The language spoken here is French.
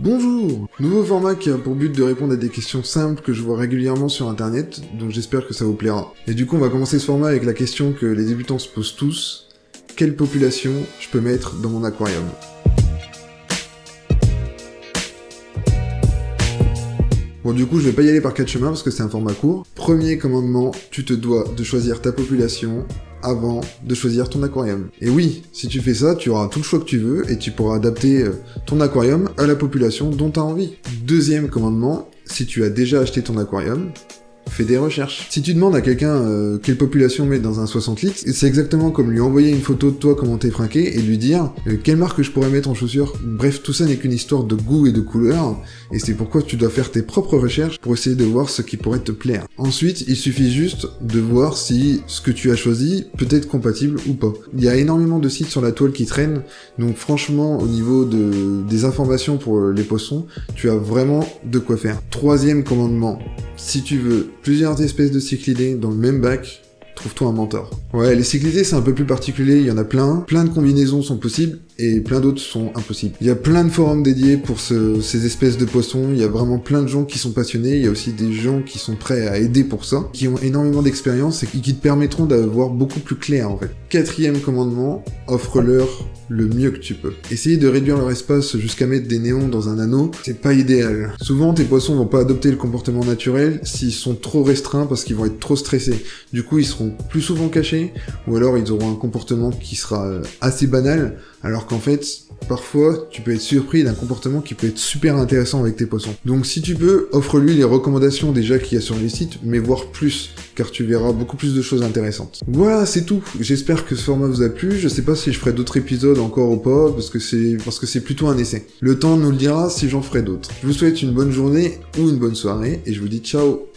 Bonjour! Nouveau format qui a pour but de répondre à des questions simples que je vois régulièrement sur internet, donc j'espère que ça vous plaira. Et du coup, on va commencer ce format avec la question que les débutants se posent tous. Quelle population je peux mettre dans mon aquarium? Bon, du coup, je vais pas y aller par quatre chemins parce que c'est un format court. Premier commandement, tu te dois de choisir ta population avant de choisir ton aquarium. Et oui, si tu fais ça, tu auras tout le choix que tu veux et tu pourras adapter ton aquarium à la population dont tu as envie. Deuxième commandement, si tu as déjà acheté ton aquarium, fais des recherches. Si tu demandes à quelqu'un quelle population mettre dans un 60 litres, c'est exactement comme lui envoyer une photo de toi comment t'es frinqué et lui dire quelle marque je pourrais mettre en chaussures. Bref, tout ça n'est qu'une histoire de goût et de couleur, et c'est pourquoi tu dois faire tes propres recherches pour essayer de voir ce qui pourrait te plaire. Ensuite, il suffit juste de voir si ce que tu as choisi peut être compatible ou pas. Il y a énormément de sites sur la toile qui traînent, donc franchement, au niveau des informations pour les poissons, tu as vraiment de quoi faire. Troisième commandement, si tu veux plusieurs espèces de cyclidés dans le même bac, trouve-toi un mentor. Ouais, les cyclidés c'est un peu plus particulier, il y en a plein de combinaisons sont possibles et plein d'autres sont impossibles. Il y a plein de forums dédiés pour ces espèces de poissons, il y a vraiment plein de gens qui sont passionnés, il y a aussi des gens qui sont prêts à aider pour ça, qui ont énormément d'expérience et qui te permettront d'avoir beaucoup plus clair en fait. Quatrième commandement, offre-leur le mieux que tu peux. Essayer de réduire leur espace jusqu'à mettre des néons dans un anneau, c'est pas idéal. Souvent, tes poissons vont pas adopter le comportement naturel s'ils sont trop restreints parce qu'ils vont être trop stressés. Du coup, ils seront plus souvent cachés, ou alors ils auront un comportement qui sera assez banal, alors qu'en fait, parfois, tu peux être surpris d'un comportement qui peut être super intéressant avec tes poissons. Donc si tu peux, offre-lui les recommandations déjà qu'il y a sur les sites, mais voire plus, car tu verras beaucoup plus de choses intéressantes. Voilà, c'est tout. J'espère que ce format vous a plu. Je sais pas si je ferai d'autres épisodes encore ou pas, parce que c'est plutôt un essai. Le temps nous le dira si j'en ferai d'autres. Je vous souhaite une bonne journée ou une bonne soirée, et je vous dis ciao!